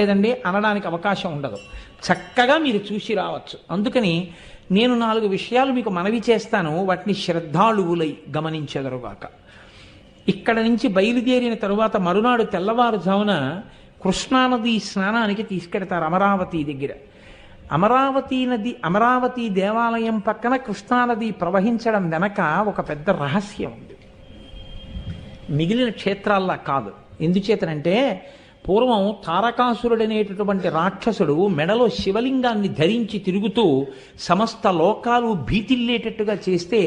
లేదండి అనడానికి అవకాశం ఉండదు. చక్కగా మీరు చూసి రావచ్చు. అందుకని నేను 4 విషయాలు మీకు మనవి చేస్తాను, వాటిని శ్రద్ధాళువులై గమనించెదరుగాక. ఇక్కడ నుంచి బయలుదేరిన తరువాత మరునాడు తెల్లవారుజామున కృష్ణానది స్నానానికి తీసుకెడతారు అమరావతి దగ్గర. అమరావతి దేవాలయం పక్కన కృష్ణానది ప్రవహించడం వెనక ఒక పెద్ద రహస్యం ఉంది. మిగిలిన క్షేత్రాల్లా కాదు. ఎందుచేతనంటే పూర్వం తారకాసురుడనేటటువంటి రాక్షసుడు మెడలో శివలింగాన్ని ధరించి తిరుగుతూ సమస్త లోకాలు భీతిల్లేటట్టుగా చేస్తే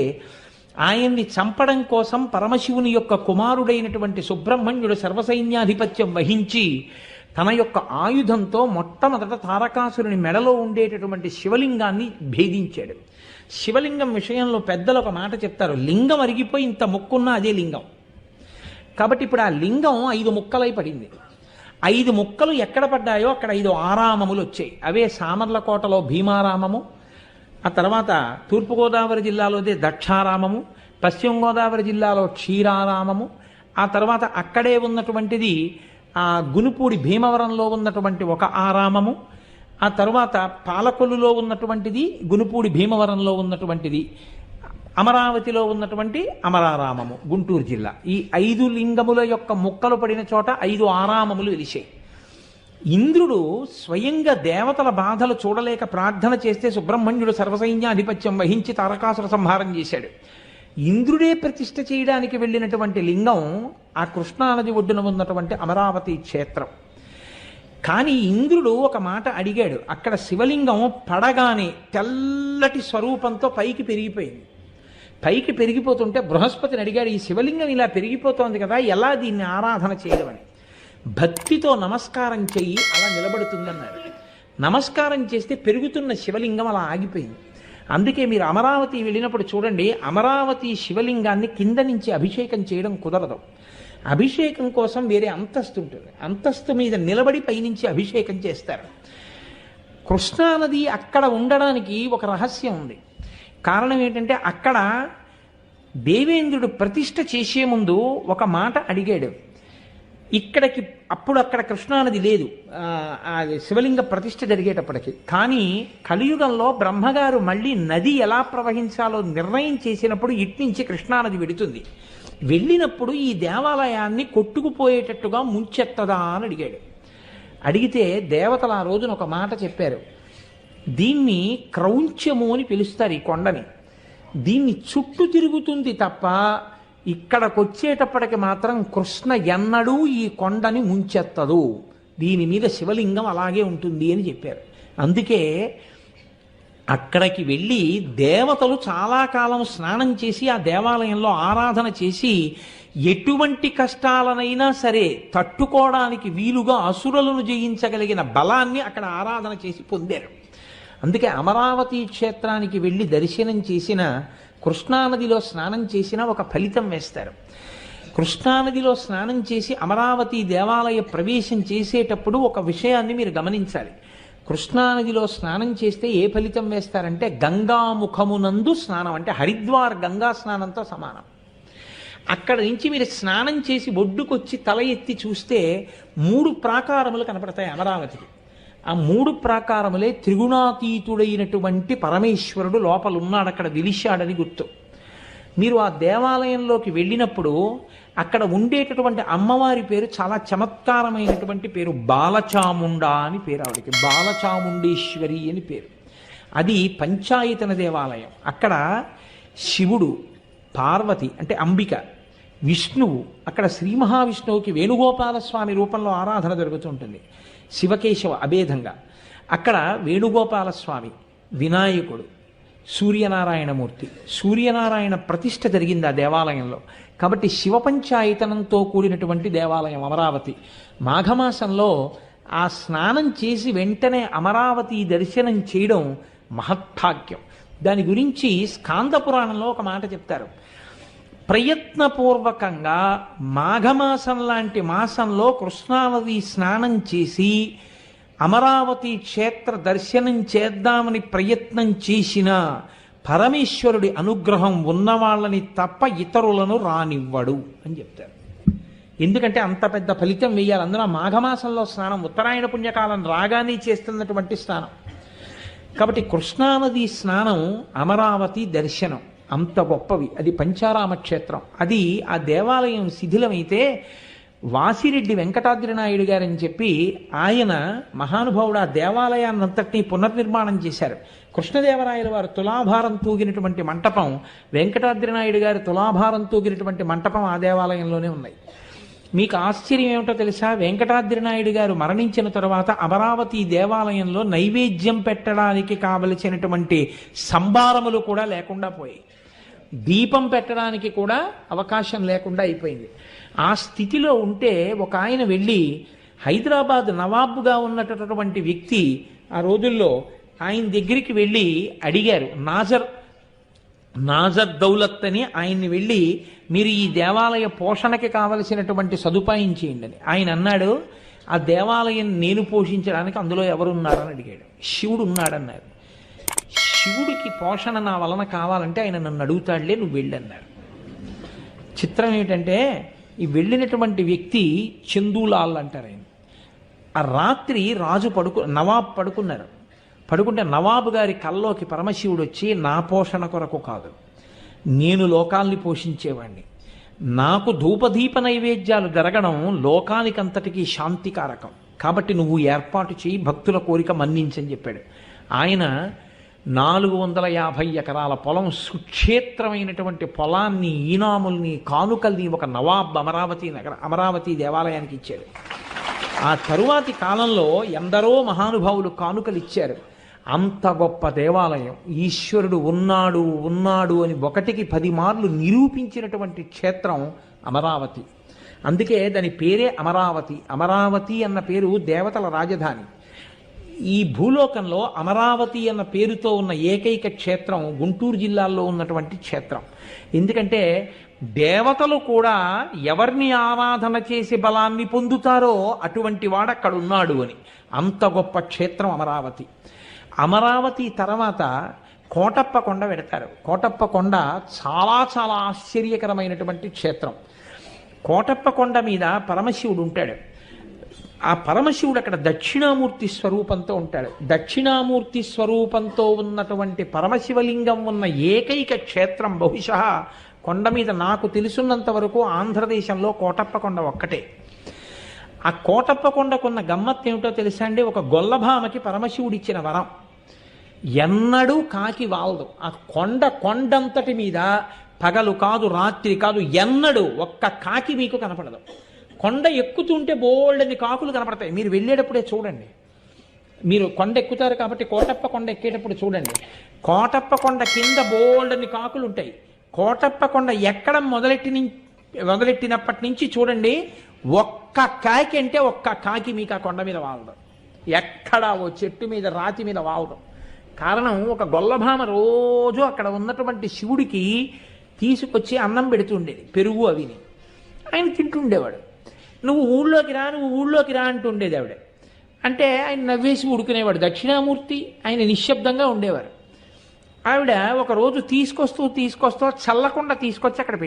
ఆయన్ని చంపడం కోసం పరమశివుని యొక్క కుమారుడైనటువంటి సుబ్రహ్మణ్యుడు సర్వసైన్యాధిపత్యం వహించి తన యొక్క ఆయుధంతో మొట్టమొదట తారకాసురుని మెడలో ఉండేటటువంటి శివలింగాన్ని భేదించాడు. శివలింగం విషయంలో పెద్దలు ఒక మాట చెప్తారు, లింగం అరిగిపోయి ఇంత ముక్కున్నా అదే లింగం. కాబట్టి ఇప్పుడు ఆ లింగం 5 ముక్కలై పడింది. 5 ముక్కలు ఎక్కడ పడ్డాయో అక్కడ 5 ఆరామములు వచ్చాయి. అవే సామర్లకోటలో భీమారామము, ఆ తర్వాత తూర్పుగోదావరి జిల్లాలోదే దక్షారామము, పశ్చిమ గోదావరి జిల్లాలో క్షీరారామము, ఆ తర్వాత అక్కడే ఉన్నటువంటిది ఆ గునుపూడి భీమవరంలో ఉన్నటువంటి ఒక ఆరామము, ఆ తర్వాత పాలకొల్లులో ఉన్నటువంటిది గునుపూడి భీమవరంలో ఉన్నటువంటిది, అమరావతిలో ఉన్నటువంటి అమరారామము గుంటూరు జిల్లా. ఈ 5 లింగముల యొక్క ముక్కలు పడిన చోట 5 ఆరామములు వెలిశాయి. ఇంద్రుడు స్వయంగా దేవతల బాధలు చూడలేక ప్రార్థన చేస్తే సుబ్రహ్మణ్యుడు సర్వసైన్యాధిపత్యం వహించి తారకాసుర సంహారం చేశాడు. ఇంద్రుడే ప్రతిష్ఠ చేయడానికి వెళ్ళినటువంటి లింగం ఆ కృష్ణానది ఒడ్డున ఉన్నటువంటి అమరావతి క్షేత్రం. కానీ ఇంద్రుడు ఒక మాట అడిగాడు. అక్కడ శివలింగం పడగానే తెల్లటి స్వరూపంతో పైకి పెరిగిపోయింది. పైకి పెరిగిపోతుంటే బృహస్పతిని అడిగాడు, ఈ శివలింగం ఇలా పెరిగిపోతోంది కదా, ఎలా దీన్ని ఆరాధన చేయడం అని. భక్తితో నమస్కారం చెయ్యి, అలా నిలబడుతుందన్నారు. నమస్కారం చేస్తే పెరుగుతున్న శివలింగం అలా ఆగిపోయింది. అందుకే మీరు అమరావతి వెళ్ళినప్పుడు చూడండి, అమరావతి శివలింగాన్ని కింద నుంచి అభిషేకం చేయడం కుదరదు. అభిషేకం కోసం వేరే అంతస్తు ఉంటుంది. అంతస్తు మీద నిలబడి పైనుంచి అభిషేకం చేస్తారు. కృష్ణానది అక్కడ ఉండడానికి ఒక రహస్యం ఉంది. కారణం ఏంటంటే అక్కడ దేవేంద్రుడు ప్రతిష్ఠ చేసే ముందు ఒక మాట అడిగాడు. ఇక్కడికి అక్కడ కృష్ణానది లేదు, అది శివలింగ ప్రతిష్ఠ జరిగేటప్పటికి. కానీ కలియుగంలో బ్రహ్మగారు మళ్ళీ నది ఎలా ప్రవహించాలో నిర్ణయం చేసినప్పుడు ఇట్నుంచి కృష్ణానది వెడుతుంది. వెళ్ళినప్పుడు ఈ దేవాలయాన్ని కొట్టుకుపోయేటట్టుగా ముంచెత్తదా అని అడిగాడు. అడిగితే దేవతలు ఆ రోజున ఒక మాట చెప్పారు, దీన్ని క్రౌంచము అని పిలుస్తారు. ఈ కొండని దీన్ని చుట్టూ తిరుగుతుంది తప్ప ఇక్కడికి వచ్చేటప్పటికి మాత్రం కృష్ణ ఎన్నడూ ఈ కొండని ముంచెత్తదు, దీని మీద శివలింగం అలాగే ఉంటుంది అని చెప్పారు. అందుకే అక్కడికి వెళ్ళి దేవతలు చాలా కాలం స్నానం చేసి ఆ దేవాలయంలో ఆరాధన చేసి ఎటువంటి కష్టాలనైనా సరే తట్టుకోవడానికి వీలుగా అసురులను జయించగలిగిన బలాన్ని అక్కడ ఆరాధన చేసి పొందారు. అందుకే అమరావతి క్షేత్రానికి వెళ్ళి దర్శనం చేసిన, కృష్ణానదిలో స్నానం చేసిన ఒక ఫలితం వేస్తారు. కృష్ణానదిలో స్నానం చేసి అమరావతి దేవాలయ ప్రవేశం చేసేటప్పుడు ఒక విషయాన్ని మీరు గమనించాలి. కృష్ణానదిలో స్నానం చేస్తే ఏ ఫలితం వేస్తారంటే గంగాముఖమునందు స్నానం, అంటే హరిద్వార్ గంగా స్నానంతో సమానం. అక్కడ నుంచి మీరు స్నానం చేసి ఒడ్డుకొచ్చి తల ఎత్తి చూస్తే 3 ప్రాకారములు కనపడతాయి అమరావతికి. ఆ 3 ప్రాకారములే త్రిగుణాతీతుడైనటువంటి పరమేశ్వరుడు లోపల ఉన్నాడు, అక్కడ వెలిశాడని గుర్తు. మీరు ఆ దేవాలయంలోకి వెళ్ళినప్పుడు అక్కడ ఉండేటటువంటి అమ్మవారి పేరు చాలా చమత్కారమైనటువంటి పేరు, బాలచాముండ అని పేరు. ఆవిడకి బాలచాముండేశ్వరి అని పేరు. అది పంచాయతన దేవాలయం. అక్కడ శివుడు, పార్వతి అంటే అంబిక, విష్ణువు, అక్కడ శ్రీ మహావిష్ణువుకి వేణుగోపాలస్వామి రూపంలో ఆరాధన జరుగుతుంటుంది, శివకేశవ అభేదంగా. అక్కడ వేణుగోపాలస్వామి, వినాయకుడు, సూర్యనారాయణమూర్తి, సూర్యనారాయణ ప్రతిష్ఠ జరిగింది ఆ దేవాలయంలో. కాబట్టి శివ పంచాయతనంతో కూడినటువంటి దేవాలయం అమరావతి. మాఘమాసంలో ఆ స్నానం చేసి వెంటనే అమరావతి దర్శనం చేయడం మహత్భాగ్యం. దాని గురించి స్కాంద పురాణంలో ఒక మాట చెప్తారు. ప్రయత్నపూర్వకంగా మాఘమాసం లాంటి మాసంలో కృష్ణానది స్నానం చేసి అమరావతి క్షేత్ర దర్శనం చేద్దామని ప్రయత్నం చేసిన పరమేశ్వరుడి అనుగ్రహం ఉన్నవాళ్ళని తప్ప ఇతరులను రానివ్వడు అని చెప్తారు. ఎందుకంటే అంత పెద్ద ఫలితం వేయాలి. అందులో మాఘమాసంలో స్నానం, ఉత్తరాయణ పుణ్యకాలం రాగానే చేస్తున్నటువంటి స్నానం. కాబట్టి కృష్ణానది స్నానం, అమరావతి దర్శనం అంత గొప్పవి. అది పంచారామ క్షేత్రం. అది ఆ దేవాలయం శిథిలమైతే వాసిరెడ్డి వెంకటాద్రి నాయుడు గారని చెప్పి ఆయన మహానుభావుడు ఆ దేవాలయాన్ని అంతటినీ పునర్నిర్మాణం చేశారు. కృష్ణదేవరాయల వారు తులాభారం తూగినటువంటి మంటపం, వెంకటాద్రి నాయుడు గారి తులాభారం తూగినటువంటి మంటపం ఆ దేవాలయంలోనే ఉన్నాయి. మీకు ఆశ్చర్యం ఏమిటో తెలుసా? వెంకటాద్రి నాయుడు గారు మరణించిన తర్వాత అమరావతి దేవాలయంలో నైవేద్యం పెట్టడానికి కావలసినటువంటి సంభారములు కూడా లేకుండా పోయాయి. దీపం పెట్టడానికి కూడా అవకాశం లేకుండా అయిపోయింది. ఆ స్థితిలో ఉంటే ఒక ఆయన వెళ్ళి, హైదరాబాద్ నవాబుగా ఉన్నటువంటి వ్యక్తి ఆ రోజుల్లో ఆయన దగ్గరికి వెళ్ళి అడిగారు. నాజర్ దౌలత్ అని ఆయన్ని వెళ్ళి, మీరు ఈ దేవాలయ పోషణకి కావలసినటువంటి సదుపాయం చేయండి అని. ఆయన అన్నాడు, ఆ దేవాలయం నేను పోషించడానికి అందులో ఎవరున్నారని అడిగాడు. శివుడు ఉన్నాడన్నారు. శివుడికి పోషణ నా వలన కావాలంటే ఆయన నన్ను అడుగుతాడులే, నువ్వు వెళ్ళన్నారు. చిత్రం ఏమిటంటే, ఈ వెళ్ళినటువంటి వ్యక్తి చందూలాల్ అంటారు ఆయన. ఆ రాత్రి రాజు నవాబ్ పడుకున్నారు. పడుకుంటే నవాబు గారి కల్లోకి పరమశివుడు వచ్చి, నా పోషణ కొరకు కాదు, నేను లోకాల్ని పోషించేవాణ్ణి, నాకు ధూపదీప నైవేద్యాలు జరగడం లోకానికంతటికీ శాంతికారకం, కాబట్టి నువ్వు ఏర్పాటు చేయి, భక్తుల కోరిక మన్నించని చెప్పాడు. ఆయన 450 ఎకరాల పొలం, సుక్షేత్రమైనటువంటి పొలాన్ని, ఈనాముల్ని, కానుకల్ని ఒక నవాబ్ అమరావతి దేవాలయానికి ఇచ్చాడు. ఆ తరువాతి కాలంలో ఎందరో మహానుభావులు కానుకలు ఇచ్చారు. అంత గొప్ప దేవాలయం, ఈశ్వరుడు ఉన్నాడు అని 1కి 10 మార్లు నిరూపించినటువంటి క్షేత్రం అమరావతి. అందుకే దాని పేరే అమరావతి. అమరావతి అన్న పేరు దేవతల రాజధాని. ఈ భూలోకంలో అమరావతి అన్న పేరుతో ఉన్న ఏకైక క్షేత్రం గుంటూరు జిల్లాలో ఉన్నటువంటి క్షేత్రం. ఎందుకంటే దేవతలు కూడా ఎవరిని ఆరాధన చేసి బలాన్ని పొందుతారో అటువంటి వాడు అక్కడ ఉన్నాడు అని. అంత గొప్ప క్షేత్రం అమరావతి. అమరావతి తర్వాత కోటప్ప కొండ పెడతారు. కోటప్ప కొండ చాలా చాలా ఆశ్చర్యకరమైనటువంటి క్షేత్రం. కోటప్ప కొండ మీద పరమశివుడు ఉంటాడు. ఆ పరమశివుడు అక్కడ దక్షిణామూర్తి స్వరూపంతో ఉంటాడు. దక్షిణామూర్తి స్వరూపంతో ఉన్నటువంటి పరమశివలింగం ఉన్న ఏకైక క్షేత్రం బహుశా కొండ మీద నాకు తెలుసున్నంత వరకు ఆంధ్రదేశంలో కోటప్ప కొండ ఒక్కటే. ఆ కోటప్ప కొండకున్న గమ్మత్తు ఏమిటో తెలుసా అండి? ఒక గొల్లభామకి పరమశివుడు ఇచ్చిన వరం, ఎన్నడూ కాకి వాలదు. ఆ కొండంతటి మీద పగలు కాదు, రాత్రి కాదు, ఎన్నడూ ఒక్క కాకి మీకు కనపడదు. కొండ ఎక్కుతుంటే బోల్డని కాకులు కనపడతాయి. మీరు వెళ్ళేటప్పుడే చూడండి. మీరు కొండ ఎక్కుతారు కాబట్టి కోటప్ప కొండ ఎక్కేటప్పుడు చూడండి. కోటప్ప కొండ కింద బోల్డని కాకులు ఉంటాయి. కోటప్ప కొండ ఎక్కడం మొదలెట్టినప్పటి నుంచి చూడండి, ఒక్క కాకి అంటే ఒక్క కాకి మీకు ఆ కొండ మీద వాలడం. ఎక్కడ ఓ చెట్టు మీద, రాతి మీద వాలడం. కారణం, ఒక గొల్లభామ రోజు అక్కడ ఉన్నటువంటి శివుడికి తీసుకొచ్చి అన్నం పెడుతుండేది, పెరుగు అవిని. ఆయన తింటుండేవాడు. నువ్వు ఊళ్ళోకి రా అంటుండేది ఆవిడ. అంటే ఆయన నవ్వేసి ఉడుకునేవాడు. దక్షిణామూర్తి ఆయన నిశ్శబ్దంగా ఉండేవారు. ఆవిడ ఒకరోజు తీసుకొస్తూ చల్లకుండా తీసుకొచ్చి అక్కడ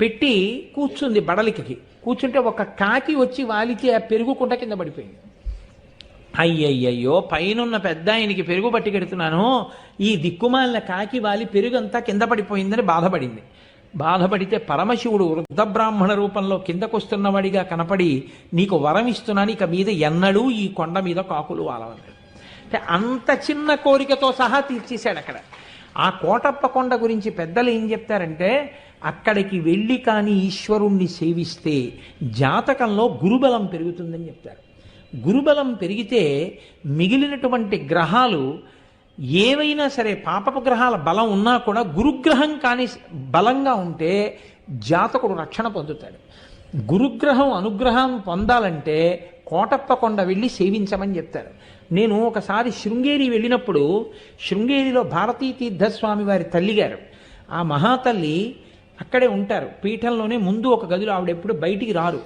పెట్టి కూర్చుంది. బడలికి కూర్చుంటే ఒక కాకి వచ్చి వాలికి ఆ పెరుగు కుండ కింద పడిపోయింది. అయ్యయ్యో, పైనున్న పెద్ద ఆయనకి పెరుగు పట్టుకెడుతున్నాను, ఈ దిక్కుమాలిన కాకి వాలి పెరుగంతా కింద పడిపోయిందని బాధపడితే పరమశివుడు వృద్ధ బ్రాహ్మణ రూపంలో కిందకొస్తున్నవాడిగా కనపడి, నీకు వరం ఇస్తున్నాను, ఇక మీద ఎన్నడూ ఈ కొండ మీద కాకులు వాలవన్నాడు. అంటే అంత చిన్న కోరికతో సహా తీర్చేశాడు అక్కడ. ఆ కోటప్ప కొండ గురించి పెద్దలు ఏం చెప్తారంటే, అక్కడికి వెళ్ళి కానీ ఈశ్వరుణ్ణి సేవిస్తే జాతకంలో గురుబలం పెరుగుతుందని చెప్తారు. గురుబలం పెరిగితే మిగిలినటువంటి గ్రహాలు ఏవైనా సరే, పాపపు గ్రహాల బలం ఉన్నా కూడా గురుగ్రహం కానీ బలంగా ఉంటే జాతకుడు రక్షణ పొందుతాడు. గురుగ్రహం అనుగ్రహం పొందాలంటే కోటప్ప కొండ వెళ్ళి సేవించమని చెప్తారు. నేను ఒకసారి శృంగేరి వెళ్ళినప్పుడు, శృంగేరిలో భారతీ తీర్థస్వామి వారి తల్లిగారు, ఆ మహాతల్లి అక్కడే ఉంటారు. పీఠంలోనే ముందు ఒక గదిలో, ఆవిడ ఎప్పుడు బయటికి రారు.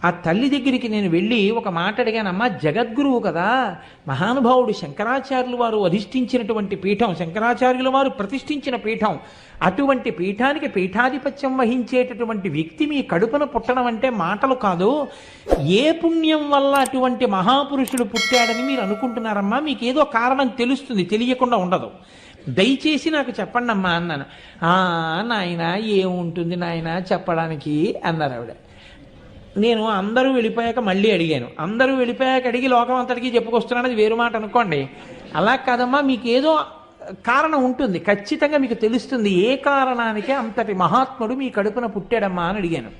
ఆ తల్లి దగ్గరికి నేను వెళ్ళి ఒక మాట అడిగానమ్మా, జగద్గురువు కదా, మహానుభావుడు శంకరాచార్యులు వారు అధిష్ఠించినటువంటి పీఠం, శంకరాచార్యుల వారు ప్రతిష్ఠించిన పీఠం, అటువంటి పీఠానికి పీఠాధిపత్యం వహించేటటువంటి వ్యక్తి మీ కడుపున పుట్టడం అంటే మాటలు కాదు. ఏ పుణ్యం వల్ల అటువంటి మహాపురుషుడు పుట్టాడని మీరు అనుకుంటున్నారమ్మా? మీకు ఏదో కారణం తెలుస్తుంది, తెలియకుండా ఉండదు. దయచేసి నాకు చెప్పండి అమ్మా అన్నాను. నాయన ఏముంటుంది నాయన చెప్పడానికి అన్నారు ఆవిడ. నేను అందరూ వెళ్ళిపోయాక మళ్ళీ అడిగాను. అందరూ వెళ్ళిపోయాక అడిగి లోకం అంతటికీ చెప్పుకొస్తున్నాను, అది వేరు మాట అనుకోండి. అలా కాదమ్మా, మీకు ఏదో కారణం ఉంటుంది, ఖచ్చితంగా మీకు తెలుస్తుంది, ఏ కారణానికే అంతటి మహాత్ముడు మీ కడుపున పుట్టాడమ్మా అని అడిగాను.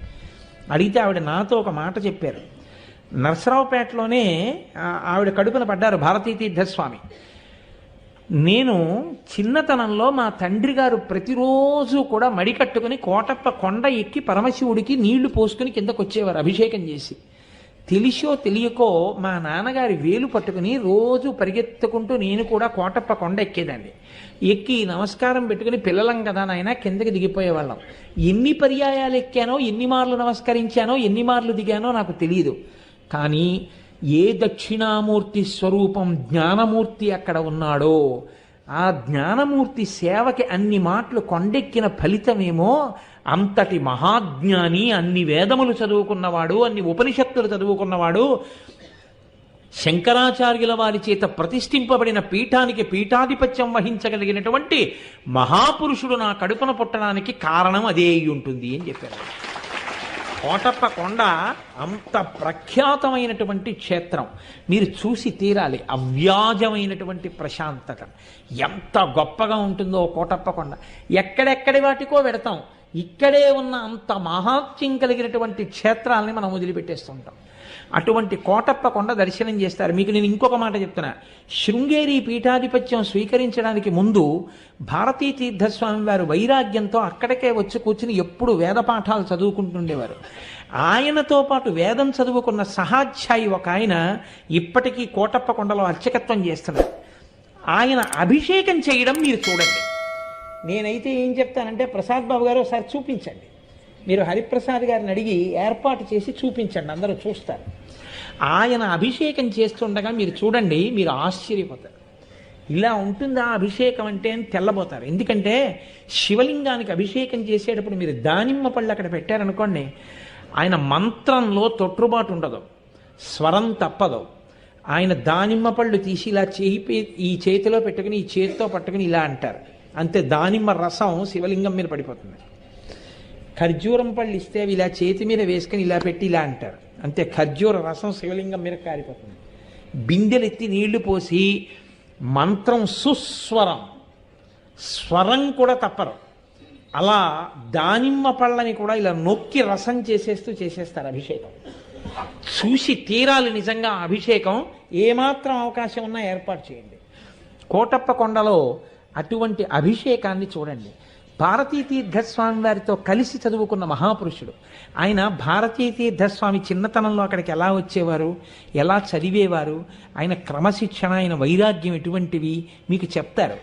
అడిగితే ఆవిడ నాతో ఒక మాట చెప్పారు. నరసరావుపేటలోనే ఆవిడ కడుపున పడ్డారు భారతీ తీర్థస్వామి. నేను చిన్నతనంలో మా తండ్రి గారు ప్రతిరోజు కూడా మడి కట్టుకుని కోటప్ప కొండ ఎక్కి పరమశివుడికి నీళ్లు పోసుకుని కిందకు వచ్చేవారు అభిషేకం చేసి. తెలిసో తెలియకో మా నాన్నగారి వేలు పట్టుకుని రోజు పరిగెత్తుకుంటూ నేను కూడా కోటప్ప కొండ ఎక్కేదాన్ని. ఎక్కి నమస్కారం పెట్టుకుని పిల్లలం కదా నాయన కిందకి దిగిపోయేవాళ్ళం. ఎన్ని పర్యాయాలు ఎక్కానో, ఎన్ని మార్లు నమస్కరించానో, ఎన్ని మార్లు దిగానో నాకు తెలియదు. కానీ ఏ దక్షిణామూర్తి స్వరూపం జ్ఞానమూర్తి అక్కడ ఉన్నాడో, ఆ జ్ఞానమూర్తి సేవకి అన్ని మాటలు కొండెక్కిన ఫలితమేమో, అంతటి మహాజ్ఞాని, అన్ని వేదములు చదువుకున్నవాడు, అన్ని ఉపనిషత్తులు చదువుకున్నవాడు, శంకరాచార్యుల వారి చేత ప్రతిష్ఠింపబడిన పీఠానికి పీఠాధిపత్యం వహించగలిగినటువంటి మహాపురుషుడు నా కడుపున పుట్టడానికి కారణం అదే అయి ఉంటుంది అని చెప్పారు. కోటప్ప కొండ అంత ప్రఖ్యాతమైనటువంటి క్షేత్రం, మీరు చూసి తీరాలి. అవ్యాజమైనటువంటి ప్రశాంతత ఎంత గొప్పగా ఉంటుందో కోటప్ప కొండ. ఎక్కడెక్కడి వాటికో పెడతాం, ఇక్కడే ఉన్న అంత మహాత్మ్యం కలిగినటువంటి క్షేత్రాలని మనం వదిలిపెట్టేస్తుంటాం. అటువంటి కోటప్ప కొండ దర్శనం చేస్తారు. మీకు నేను ఇంకొక మాట చెప్తున్నా. శృంగేరి పీఠాధిపత్యం స్వీకరించడానికి ముందు భారతీ తీర్థస్వామి వారు వైరాగ్యంతో అక్కడికే వచ్చి కూర్చుని ఎప్పుడు వేద పాఠాలు చదువుకుంటుండేవారు. ఆయనతో పాటు వేదం చదువుకున్న సహాధ్యాయి ఒక ఆయన ఇప్పటికీ కోటప్ప కొండలో అర్చకత్వం చేస్తున్నారు. ఆయన అభిషేకం చేయడం మీరు చూడండి. నేనైతే ఏం చెప్తానంటే, ప్రసాద్ బాబు గారు ఒకసారి చూపించండి, మీరు హరిప్రసాద్ గారిని అడిగి ఏర్పాటు చేసి చూపించండి, అందరూ చూస్తారు. ఆయన అభిషేకం చేస్తుండగా మీరు చూడండి, మీరు ఆశ్చర్యపోతారు. ఇలా ఉంటుందా అభిషేకం అంటే అని తెల్లబోతారు. ఎందుకంటే శివలింగానికి అభిషేకం చేసేటప్పుడు మీరు దానిమ్మ పళ్ళు అక్కడ పెట్టారనుకోండి, ఆయన మంత్రంలో తొట్టుబాటు ఉండదు, స్వరం తప్పదు. ఆయన దానిమ్మ పళ్ళు తీసి ఇలా ఈ చేతిలో పెట్టుకుని ఈ చేతితో పట్టుకుని ఇలా అంటారు, అంతే. దానిమ్మ రసం శివలింగం మీద పడిపోతుంది. ఖర్జూరం పళ్ళు ఇస్తే అవి ఇలా చేతి మీద వేసుకుని ఇలా పెట్టి ఇలా అంటారు, అంతే. ఖర్జూర రసం శివలింగం మీద కారిపోతుంది. బిందెలెత్తి నీళ్లు పోసి మంత్రం సుస్వరం, స్వరం కూడా తప్పరు. అలా దానిమ్మ పళ్ళని కూడా ఇలా నొక్కి రసం చేసేస్తారు అభిషేకం. చూసి తీరాలి నిజంగా అభిషేకం. ఏమాత్రం అవకాశం ఉన్నా ఏర్పాటు చేయండి. కోటప్ప కొండలో అటువంటి అభిషేకాన్ని చూడండి. భారతీ తీర్థస్వామి వారితో కలిసి చదువుకున్న మహాపురుషుడు ఆయన. భారతీ తీర్థస్వామి చిన్నతనంలో అక్కడికి ఎలా వచ్చేవారు, ఎలా చదివేవారు, ఆయన క్రమశిక్షణ, ఆయన వైరాగ్యం ఎటువంటివి మీకు చెప్తారు.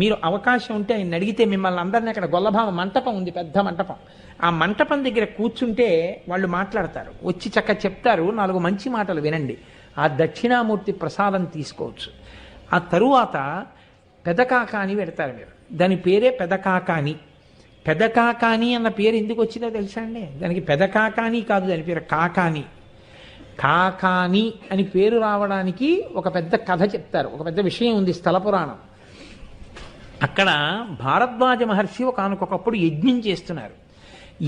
మీరు అవకాశం ఉంటే ఆయన అడిగితే మిమ్మల్ని అందరినీ, అక్కడ గొల్లభామ మంటపం ఉంది, పెద్ద మంటపం, ఆ మంటపం దగ్గర కూర్చుంటే వాళ్ళు మాట్లాడతారు, వచ్చి చక్కగా చెప్తారు. 4 మంచి మాటలు వినండి. ఆ దక్షిణామూర్తి ప్రసాదం తీసుకోవచ్చు. ఆ తరువాత పెదకాకాని పెడతారు మీరు. దాని పేరే పెదకాకాని. పెదకాకాని అన్న పేరు ఎందుకు వచ్చిందో తెలుసా అండి? దానికి పెదకాకాని కాదు, దాని పేరు కాకాని. కాకాని అని పేరు రావడానికి ఒక పెద్ద కథ చెప్తారు, ఒక పెద్ద విషయం ఉంది, స్థల పురాణం. అక్కడ భారద్వాజ మహర్షి ఒకనకొకప్పుడు యజ్ఞం చేస్తున్నారు.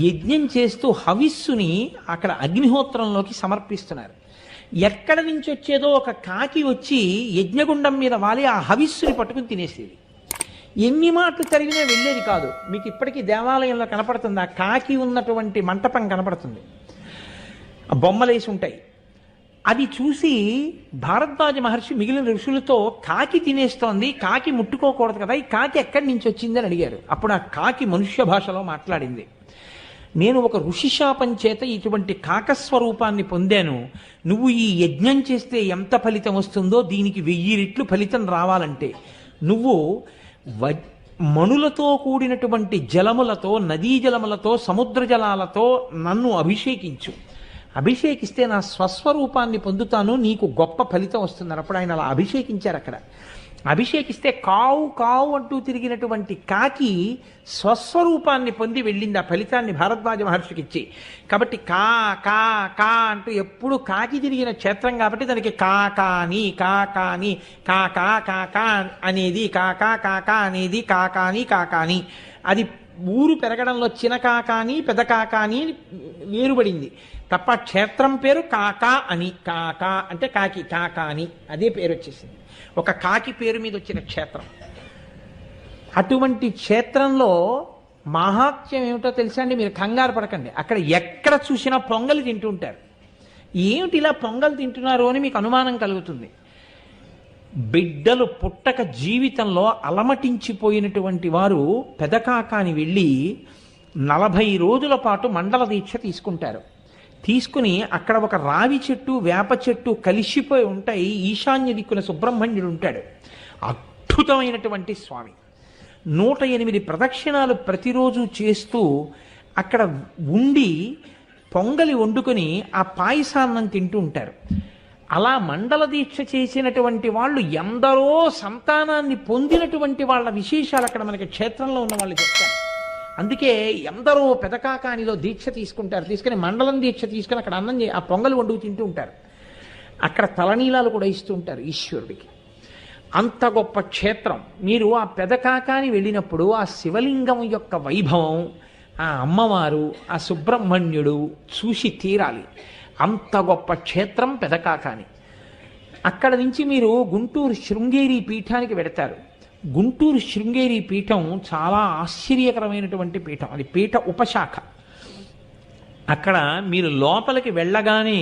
యజ్ఞం చేస్తూ హవిస్సుని అక్కడ అగ్నిహోత్రంలోకి సమర్పిస్తున్నారు. ఎక్కడ నుంచి వచ్చేదో ఒక కాకి వచ్చి యజ్ఞగుండం మీద వాలి ఆ హవిస్సుని పట్టుకుని తినేసేది. ఎన్ని మాటలు చదివినా వెళ్ళేది కాదు. మీకు ఇప్పటికీ దేవాలయంలో కనపడుతుంది, ఆ కాకి ఉన్నటువంటి మంటపం కనపడుతుంది, ఆ బొమ్మలేసి ఉంటాయి. అది చూసి భారద్వాజ మహర్షి మిగిలిన ఋషులతో, కాకి తినేస్తోంది, కాకి ముట్టుకోకూడదు కదా, ఈ కాకి ఎక్కడి నుంచి వచ్చిందని అడిగారు. అప్పుడు ఆ కాకి మనుష్య భాషలో మాట్లాడింది. నేను ఒక ఋషిశాపం చేత ఇటువంటి కాకస్వరూపాన్ని పొందాను. నువ్వు ఈ యజ్ఞం చేస్తే ఎంత ఫలితం వస్తుందో దీనికి 1000 రెట్లు ఫలితం రావాలంటే నువ్వు మణులతో కూడినటువంటి జలములతో, నదీ జలములతో, సముద్ర జలాలతో నన్ను అభిషేకించు. అభిషేకిస్తే నా స్వస్వరూపాన్ని పొందుతాను, నీకు గొప్ప ఫలితం వస్తుందని అప్పుడు ఆయన అలా అభిషేకించారు. అక్కడ అభిషేకిస్తే కావు కావు అంటూ తిరిగినటువంటి కాకి స్వస్వరూపాన్ని పొంది వెళ్ళింది, ఆ ఫలితాన్ని భారద్వాజ మహర్షికి ఇచ్చి. కాబట్టి కా కా కా అంటూ ఎప్పుడు కాకి తిరిగిన క్షేత్రం కాబట్టి దానికి కాకాని కాకాని కాకా కాకా అనేది కాకా కాకా అనేది కాకాని కాకాని. అది ఊరు పెరగడంలో చిన్న కాకాని పెద్ద కాకాని వేరుపడింది తప్ప క్షేత్రం పేరు కాకా అని. కాకా అంటే కాకి, కాకాని అదే పేరు వచ్చేసింది. ఒక కాకి పేరు మీద వచ్చిన క్షేత్రం. అటువంటి క్షేత్రంలో మహాత్మ్యం ఏమిటో తెలుసా అండి? మీరు కంగారు పడకండి. అక్కడ ఎక్కడ చూసినా పొంగలి తింటుంటారు. ఏమిటి ఇలా పొంగల్ తింటున్నారు అని మీకు అనుమానం కలుగుతుంది. బిడ్డలు పుట్టక జీవితంలో అలమటించిపోయినటువంటి వారు పెదకాకాని వెళ్ళి 40 రోజుల పాటు మండల దీక్ష తీసుకుంటారు. తీసుకుని అక్కడ ఒక రావి చెట్టు వేప చెట్టు కలిసిపోయి ఉంటాయి. ఈశాన్య దిక్కున సుబ్రహ్మణ్యుడు ఉంటాడు, అద్భుతమైనటువంటి స్వామి. 108 ప్రదక్షిణాలు ప్రతిరోజు చేస్తూ అక్కడ ఉండి పొంగలి వండుకొని ఆ పాయసాన్నం తింటూ ఉంటారు. అలా మండల దీక్ష చేసినటువంటి వాళ్ళు ఎందరో సంతానాన్ని పొందినటువంటి వాళ్ళ విశేషాలు అక్కడ మనకి క్షేత్రంలో ఉన్న వాళ్ళు చెప్తారు. అందుకే ఎందరో పెదకాకానిలో దీక్ష తీసుకుంటారు, తీసుకుని మండలం దీక్ష తీసుకుని అక్కడ అన్నం ఆ పొంగలి వండుకు తింటూ ఉంటారు. అక్కడ తలనీలాలు కూడా ఇస్తూ ఉంటారు ఈశ్వరుడికి. అంత గొప్ప క్షేత్రం. మీరు ఆ పెదకాకాని వెళ్ళినప్పుడు ఆ శివలింగం యొక్క వైభవం, ఆ అమ్మవారు, ఆ సుబ్రహ్మణ్యుడు చూసి తీరాలి. అంత గొప్ప క్షేత్రం పెదకాకాని. అక్కడ నుంచి మీరు గుంటూరు శృంగేరి పీఠానికి వెడతారు. గుంటూరు శృంగేరి పీఠం చాలా ఆశ్చర్యకరమైనటువంటి పీఠం. అది పీఠ ఉపశాఖ. అక్కడ మీరు లోపలికి వెళ్ళగానే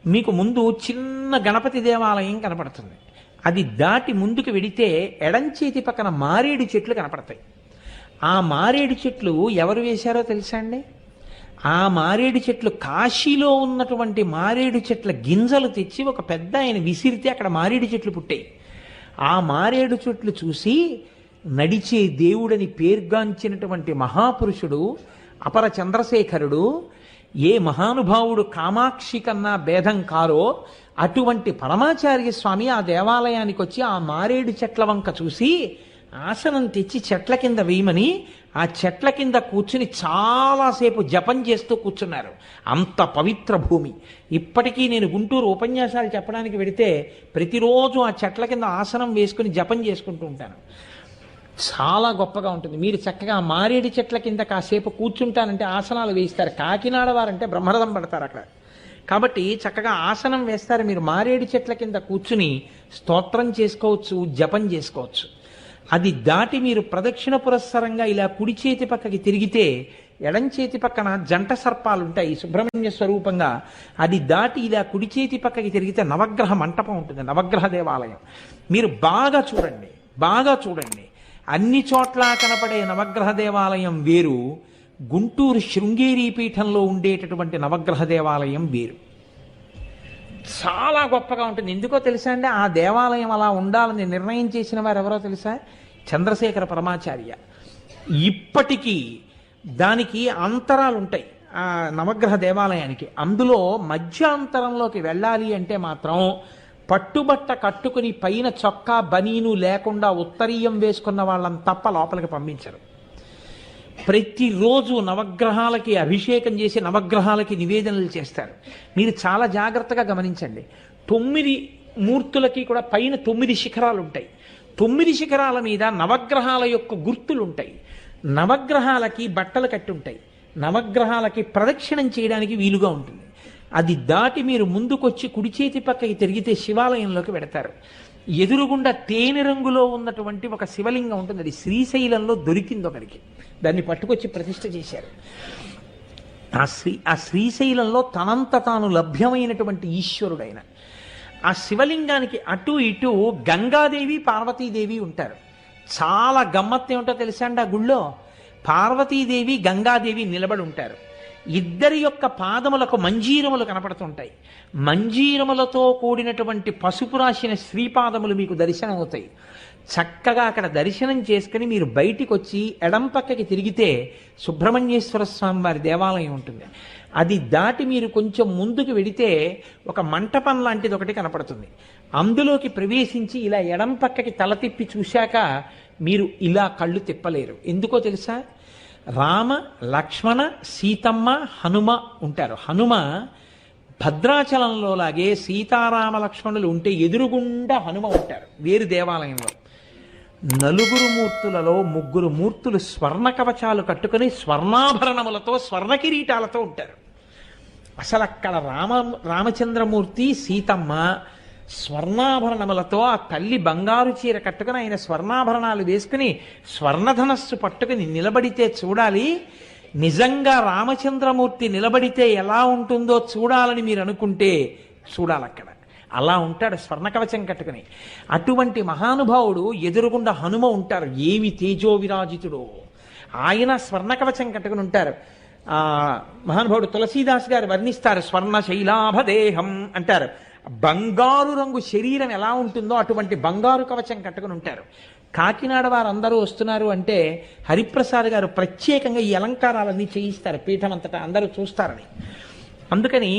మీకు ముందు చిన్న గణపతి దేవాలయం కనపడుతుంది. అది దాటి ముందుకు వెడితే ఎడంచేతి పక్కన మారేడు చెట్లు కనపడతాయి. ఆ మారేడు చెట్లు ఎవరు వేశారో తెలుసా అండి? ఆ మారేడు చెట్లు కాశీలో ఉన్నటువంటి మారేడు చెట్ల గింజలు తెచ్చి ఒక పెద్ద ఆయన విసిరితే అక్కడ మారేడు చెట్లు పుట్టాయి. ఆ మారేడు చెట్లు చూసి నడిచే దేవుడని పేర్గాంచినటువంటి మహాపురుషుడు అపర చంద్రశేఖరుడు, ఏ మహానుభావుడు కామాక్షి కన్నా భేదం కారో అటువంటి పరమాచార్య స్వామి ఆ దేవాలయానికి వచ్చి ఆ మారేడు చెట్ల వంక చూసి ఆసనం తెచ్చి చెట్ల కింద వేయమని ఆ చెట్ల కింద కూర్చుని చాలాసేపు జపం చేస్తూ కూర్చున్నారు. అంత పవిత్ర భూమి. ఇప్పటికీ నేను గుంటూరు ఉపన్యాసాలు చెప్పడానికి వెడితే ప్రతిరోజు ఆ చెట్ల కింద ఆసనం వేసుకుని జపం చేసుకుంటూ ఉంటాను. చాలా గొప్పగా ఉంటుంది. మీరు చక్కగా మారేడు చెట్ల కింద కాసేపు కూర్చుంటానంటే ఆసనాలు వేయిస్తారు. కాకినాడ వారంటే బ్రహ్మరథం పడతారు అక్కడ. కాబట్టి చక్కగా ఆసనం వేస్తారు. మీరు మారేడు చెట్ల కింద కూర్చుని స్తోత్రం చేసుకోవచ్చు, జపం చేసుకోవచ్చు. అది దాటి మీరు ప్రదక్షిణ పురస్సరంగా ఇలా కుడి చేతి పక్కకి తిరిగితే ఎడం చేతి పక్కన జంట సర్పాలు ఉంటాయి సుబ్రహ్మణ్య స్వరూపంగా. అది దాటి ఇలా కుడి చేతి పక్కకి తిరిగితే నవగ్రహ మంటపం ఉంటుంది, నవగ్రహ దేవాలయం. మీరు బాగా చూడండి, బాగా చూడండి. అన్ని చోట్ల కనపడే నవగ్రహ దేవాలయం వేరు, గుంటూరు శృంగేరి పీఠంలో ఉండేటటువంటి నవగ్రహ దేవాలయం వేరు. చాలా గొప్పగా ఉంటుంది. ఎందుకో తెలుసా అండి? ఆ దేవాలయం అలా ఉండాలని నిర్ణయం చేసిన వారు ఎవరో తెలుసా? చంద్రశేఖర పరమాచార్య. ఇప్పటికీ దానికి అంతరాలు ఉంటాయి ఆ నవగ్రహ దేవాలయానికి. అందులో మధ్యాంతరంలోకి వెళ్ళాలి అంటే మాత్రం పట్టుబట్ట కట్టుకుని పైన చొక్కా బనీను లేకుండా ఉత్తరీయం వేసుకున్న వాళ్ళని తప్ప లోపలికి పంపించరు. ప్రతిరోజు నవగ్రహాలకి అభిషేకం చేసి నవగ్రహాలకి నివేదనలు చేస్తారు. మీరు చాలా జాగ్రత్తగా గమనించండి. 9 మూర్తులకి కూడా పైన 9 శిఖరాలు ఉంటాయి. 9 శిఖరాల మీద నవగ్రహాల యొక్క గుర్తులు ఉంటాయి. నవగ్రహాలకి బట్టలు కట్టి ఉంటాయి. నవగ్రహాలకి ప్రదక్షిణం చేయడానికి వీలుగా ఉంటుంది. అది దాటి మీరు ముందుకొచ్చి కుడి చేతి పక్కకి తిరిగితే శివాలయంలోకి వెడతారు. ఎదురుగుండా తేనె రంగులో ఉన్నటువంటి ఒక శివలింగం ఉంటుంది. అది శ్రీశైలంలో దొరికింది ఒకరికి. దాన్ని పట్టుకొచ్చి ప్రతిష్ఠ చేశారు. ఆ శ్రీశైలంలో తనంత తాను లభ్యమైనటువంటి ఈశ్వరుడైన ఆ శివలింగానికి అటు ఇటు గంగాదేవి పార్వతీదేవి ఉంటారు. చాలా గమ్మత్తు ఏమిటో తెలుసా అండి? ఆ గుళ్ళో పార్వతీదేవి గంగాదేవి నిలబడి ఉంటారు. ఇద్దరి యొక్క పాదములకు మంజీరములు కనపడుతుంటాయి. మంజీరములతో కూడినటువంటి పసుపు రాసిన శ్రీపాదములు మీకు దర్శనం అవుతాయి. చక్కగా అక్కడ దర్శనం చేసుకుని మీరు బయటికి వచ్చి ఎడం పక్కకి తిరిగితే సుబ్రహ్మణ్యేశ్వర స్వామి వారి దేవాలయం ఉంటుంది. అది దాటి మీరు కొంచెం ముందుకు వెడితే ఒక మంటపం లాంటిది ఒకటి కనపడుతుంది. అందులోకి ప్రవేశించి ఇలా ఎడం పక్కకి తల తిప్పి చూశాక మీరు ఇలా కళ్ళు తిప్పలేరు. ఎందుకో తెలుసా? రామ, లక్ష్మణ, సీతమ్మ, హనుమ ఉంటారు. హనుమ భద్రాచలంలో లాగే సీతారామ లక్ష్మణులు ఉంటే ఎదురుగుండా హనుమ ఉంటారు వేరు దేవాలయంలో. నలుగురు మూర్తులలో ముగ్గురు మూర్తులు స్వర్ణ కవచాలు కట్టుకుని స్వర్ణాభరణములతో స్వర్ణ కిరీటాలతో ఉంటారు. అసలు అక్కడ రామచంద్రమూర్తి, సీతమ్మ స్వర్ణాభరణములతో, ఆ తల్లి బంగారు చీర కట్టుకుని ఆయన స్వర్ణాభరణాలు వేసుకుని స్వర్ణధనస్సు పట్టుకుని నిలబడితే చూడాలి. నిజంగా రామచంద్రమూర్తి నిలబడితే ఎలా ఉంటుందో చూడాలని మీరు అనుకుంటే చూడాలక్కడ. అలా ఉంటాడు స్వర్ణ కవచం కట్టుకుని. అటువంటి మహానుభావుడు ఎదురుగుండా హనుమ ఉంటారు. ఏమి తేజో విరాజితుడో! ఆయన స్వర్ణ కవచం కట్టుకుని ఉంటారు. మహానుభావుడు తులసీదాస్ గారు వర్ణిస్తారు. స్వర్ణ శైలాభదేహం అంటారు. బంగారు రంగు శరీరం ఎలా ఉంటుందో అటువంటి బంగారు కవచం కట్టుకుని ఉంటారు. కాకినాడ వారందరూ వస్తున్నారు అంటే హరిప్రసాద్ గారు ప్రత్యేకంగా ఈ అలంకారాలన్నీ చేయిస్తారు పీఠం అంతటా అందరూ చూస్తారని. అందుకని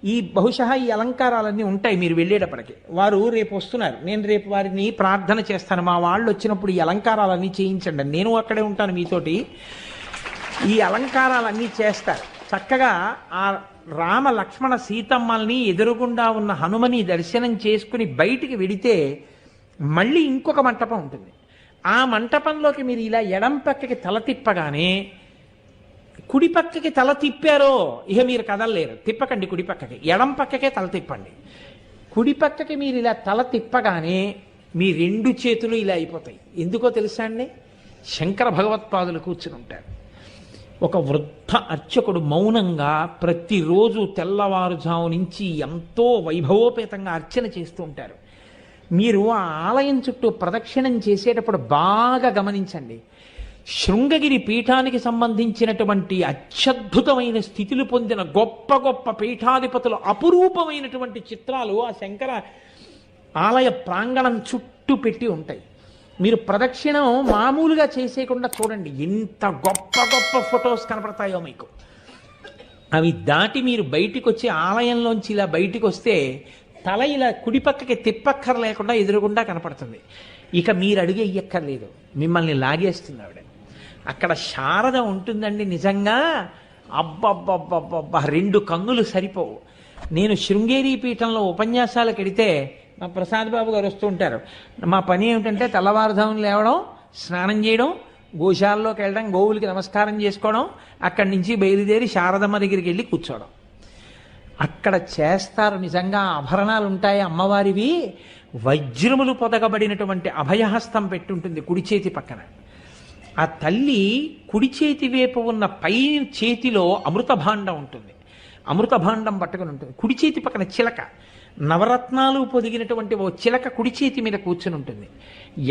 ఈ బహుశా ఈ అలంకారాలన్నీ ఉంటాయి మీరు వెళ్ళేటప్పటికి. వారు రేపు వస్తున్నారు, నేను రేపు వారిని ప్రార్థన చేస్తాను, మా వాళ్ళు వచ్చినప్పుడు ఈ అలంకారాలన్నీ చేయించండి, నేను అక్కడే ఉంటాను మీతోటి. ఈ అలంకారాలన్నీ చేస్తారు చక్కగా. ఆ రామ, లక్ష్మణ, సీతమ్మల్ని ఎదురుగుండా ఉన్న హనుమని దర్శనం చేసుకుని బయటికి వెడితే మళ్ళీ ఇంకొక మంటపం ఉంటుంది. ఆ మంటపంలోకి మీరు ఇలా ఎడం పక్కకి తల తిప్పగానే, కుడి పక్కకి తల తిప్పారో ఇక మీరు కదలలేరు. తిప్పకండి కుడి పక్కకి, ఎడం పక్కకే తల తిప్పండి. కుడి పక్కకి మీరు ఇలా తల తిప్పగానే మీ రెండు చేతులు ఇలా అయిపోతాయి. ఎందుకో తెలుసా అండి? శంకర భగవత్పాదులు కూర్చుని ఉంటారు. ఒక వృద్ధ అర్చకుడు మౌనంగా ప్రతిరోజు తెల్లవారుజాము నుంచి ఎంతో వైభవోపేతంగా అర్చన చేస్తూ ఉంటారు. మీరు ఆ ఆలయం చుట్టూ ప్రదక్షిణం చేసేటప్పుడు బాగా గమనించండి. శృంగగిరి పీఠానికి సంబంధించినటువంటి అత్యద్భుతమైన స్థితులు పొందిన గొప్ప గొప్ప పీఠాధిపతులు అపురూపమైనటువంటి చిత్రాలు ఆ శంకర ఆలయ ప్రాంగణం చుట్టూ పెట్టి ఉంటాయి. మీరు ప్రదక్షిణం మామూలుగా చేసేయకుండా చూడండి, ఎంత గొప్ప గొప్ప ఫొటోస్ కనపడతాయో మీకు. అవి దాటి మీరు బయటికి వచ్చి ఆలయంలోంచి ఇలా బయటికి వస్తే తల ఇలా కుడిపక్కకి తిప్పక్కర లేకుండా ఎదురుగుండా కనపడుతుంది. ఇక మీరు అడిగే ఇయ్యక్కర్లేదు, మిమ్మల్ని లాగేస్తుంది ఆవిడ. అక్కడ శారద ఉంటుందండి నిజంగా. అబ్బబ్బబ్బబ్బబ్బా, రెండు కన్నులు సరిపోవు. నేను శృంగేరి పీఠంలో ఉపన్యాసాలకు వెడితే మా ప్రసాద్ బాబు గారు వస్తూ ఉంటారు. మా పని ఏమిటంటే తెల్లవారుజామున లేవడం, స్నానం చేయడం, గోశాలలోకి వెళ్ళడం, గోవులకి నమస్కారం చేసుకోవడం, అక్కడి నుంచి బయలుదేరి శారదమ్మ దగ్గరికి వెళ్ళి కూర్చోవడం. అక్కడ చేస్తారు నిజంగా. ఆభరణాలు ఉంటాయి అమ్మవారివి, వజ్రములు పొదగబడినటువంటి అభయహస్తం పెట్టుంటుంది కుడి చేతి పక్కన. ఆ తల్లి కుడి చేతి వైపు ఉన్న పై చేతిలో అమృత భాండం ఉంటుంది. అమృత భాండం పట్టుకుని ఉంటుంది. కుడి చేతి పక్కన చిలక, నవరత్నాలు పొదిగినటువంటి ఓ చిలక కుడి చేతి మీద కూర్చుని ఉంటుంది.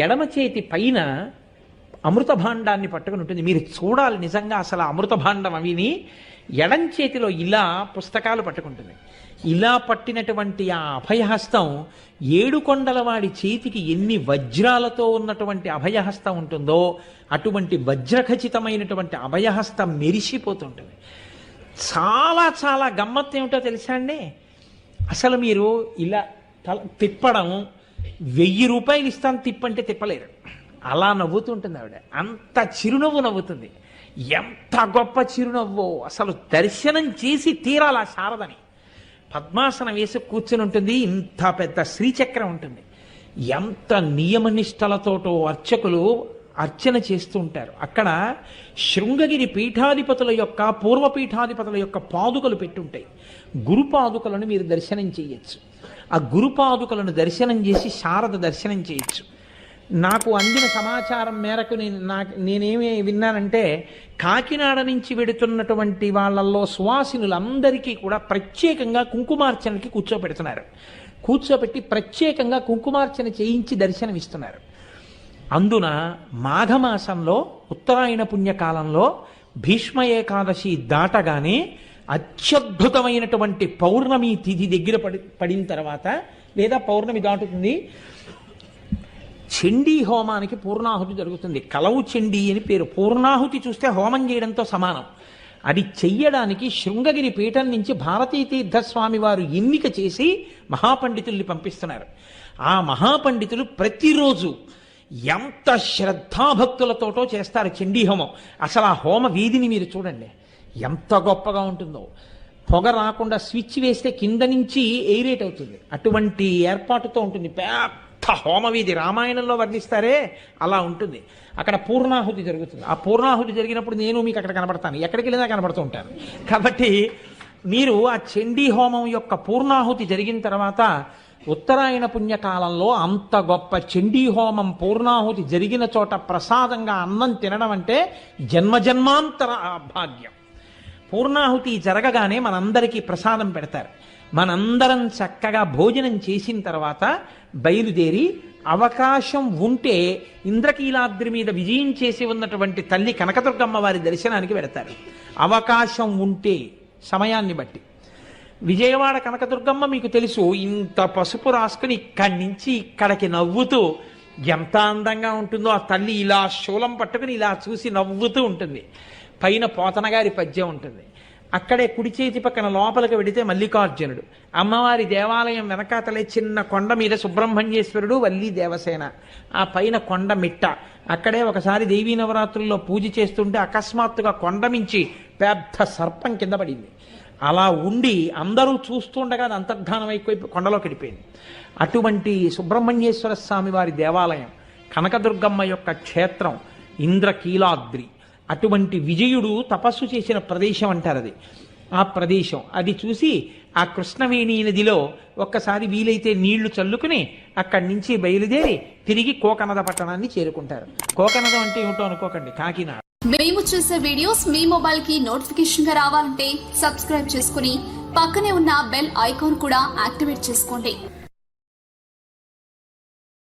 ఎడమ చేతి పైన అమృత భాండాన్ని పట్టుకుని ఉంటుంది. మీరు చూడాలి నిజంగా అసలు అమృత భాండం అవిని. ఎడం చేతిలో ఇలా పుస్తకాలు పట్టుకుంటుంది. ఇలా పట్టినటువంటి ఆ అభయహస్తం ఏడుకొండలవాడి చేతికి ఎన్ని వజ్రాలతో ఉన్నటువంటి అభయహస్తం ఉంటుందో అటువంటి వజ్రఖచితమైనటువంటి అభయహస్తం మెరిసిపోతుంటుంది. చాలా చాలా గమ్మత్తు ఏమిటో తెలుసా అండి? అసలు మీరు ఇలా తిప్పడం 1000 రూపాయలు ఇస్తాను తిప్పంటే తిప్పలేరు. అలా నవ్వుతుంటుంది ఆవిడ. అంత చిరునవ్వు నవ్వుతుంది. ఎంత గొప్ప చిరునవ్వో! అసలు దర్శనం చేసి తీరాల శారదని. పద్మాసనం వేసి కూర్చుని ఉంటుంది. ఇంత పెద్ద శ్రీచక్రం ఉంటుంది. ఎంత నియమనిష్టలతోటో అర్చకులు అర్చన చేస్తూ ఉంటారు. అక్కడ శృంగగిరి పీఠాధిపతుల యొక్క, పూర్వపీఠాధిపతుల యొక్క పాదుకలు పెట్టుంటాయి. గురుపాదుకలను మీరు దర్శనం చేయొచ్చు. ఆ గురుపాదుకలను దర్శనం చేసి శారద దర్శనం చేయొచ్చు. నాకు అందిన సమాచారం మేరకు నేనేమి విన్నానంటే, కాకినాడ నుంచి వెడుతున్నటువంటి వాళ్ళల్లో సువాసినులందరికీ కూడా ప్రత్యేకంగా కుంకుమార్చనకి కూర్చోబెడుతున్నారు. కూర్చోబెట్టి ప్రత్యేకంగా కుంకుమార్చన చేయించి దర్శనం ఇస్తున్నారు. అందున మాఘమాసంలో ఉత్తరాయణ పుణ్యకాలంలో భీష్మ ఏకాదశి దాటగానే అత్యద్భుతమైనటువంటి పౌర్ణమి తిథి దగ్గర పడిన తర్వాత, లేదా పౌర్ణమి దాటుతుంది, చండీ హోమానికి పూర్ణాహుతి జరుగుతుంది. కలవు చండీ అని పేరు. పూర్ణాహుతి చూస్తే హోమం చేయడంతో సమానం. అది చెయ్యడానికి శృంగగిరి పీఠం నుంచి భారతీ తీర్థస్వామి వారు ఎన్నిక చేసి మహాపండితుల్ని పంపిస్తున్నారు. ఆ మహాపండితులు ప్రతిరోజు ఎంత శ్రద్ధాభక్తులతోటో చేస్తారు చండీ హోమం. అసలు ఆ హోమ వీధిని మీరు చూడండి ఎంత గొప్పగా ఉంటుందో. పొగ రాకుండా స్విచ్ వేస్తే కింద నుంచి ఎయిరేట్ అవుతుంది. అటువంటి ఏర్పాటుతో ఉంటుంది. పెద్ద హోమవీధి రామాయణంలో వర్ణిస్తారే అలా ఉంటుంది. అక్కడ పూర్ణాహుతి జరుగుతుంది. ఆ పూర్ణాహుతి జరిగినప్పుడు నేను మీకు అక్కడ కనబడతాను, ఎక్కడికి వెళ్ళినా కనబడుతూ ఉంటాను. కాబట్టి మీరు ఆ చండీ హోమం యొక్క పూర్ణాహుతి జరిగిన తర్వాత ఉత్తరాయణ పుణ్యకాలంలో అంత గొప్ప చండీ హోమం పూర్ణాహుతి జరిగిన చోట ప్రసాదంగా అన్నం తినడం అంటే జన్మజన్మాంతర భాగ్యం. పూర్ణాహుతి జరగగానే మనందరికీ ప్రసాదం పెడతారు. మనందరం చక్కగా భోజనం చేసిన తర్వాత బయలుదేరి అవకాశం ఉంటే ఇంద్రకీలాద్రి మీద విజయం చేసి ఉన్నటువంటి తల్లి కనకదుర్గమ్మ వారి దర్శనానికి వెడతారు. అవకాశం ఉంటే సమయాన్ని బట్టి. విజయవాడ కనకదుర్గమ్మ మీకు తెలుసు, ఇంత పసుపు రాసుకుని ఇక్కడి నుంచి ఇక్కడికి నవ్వుతూ ఎంత అందంగా ఉంటుందో. ఆ తల్లి ఇలా శూలం పట్టుకుని ఇలా చూసి నవ్వుతూ ఉంటుంది. పైన పోతనగారి పద్యం ఉంటుంది. అక్కడే కుడి చేతి పక్కన లోపలికి వెడితే మల్లికార్జునుడు, అమ్మవారి దేవాలయం వెనకాతలే చిన్న కొండ మీద సుబ్రహ్మణ్యేశ్వరుడు, వల్లి దేవసేన, ఆ పైన కొండ మిట్ట. అక్కడే ఒకసారి దేవీ నవరాత్రుల్లో పూజ చేస్తుంటే అకస్మాత్తుగా కొండ మించి పెద్ద సర్పం కింద పడింది. అలా ఉండి అందరూ చూస్తుండగా అది అంతర్ధానం అయిపోయి కొండలోకి వెళ్ళిపోయింది. అటువంటి సుబ్రహ్మణ్యేశ్వర స్వామి వారి దేవాలయం, కనకదుర్గమ్మ యొక్క క్షేత్రం ఇంద్రకీలాద్రి. అటువంటి విజయుడు తపస్సు చేసిన ప్రదేశం అంటారు అది. ఆ ప్రదేశం అది చూసి ఆ కృష్ణవేణి నదిలో ఒక్కసారి వీలైతే నీళ్లు చల్లుకుని అక్కడి నుంచి బయలుదేరి తిరిగి కోకనద పట్టణాన్ని చేరుకుంటారు. కోకనద అంటే ఏమిటో అనుకోకండి, కాకినాడ. మేము చేసే వీడియోస్ మీ మొబైల్ కి నోటిఫికేషన్ గా రావాలంటే సబ్స్క్రైబ్ చేసుకుని పక్కనే ఉన్న బెల్ ఐకాన్ కూడా యాక్టివేట్ చేసుకోండి.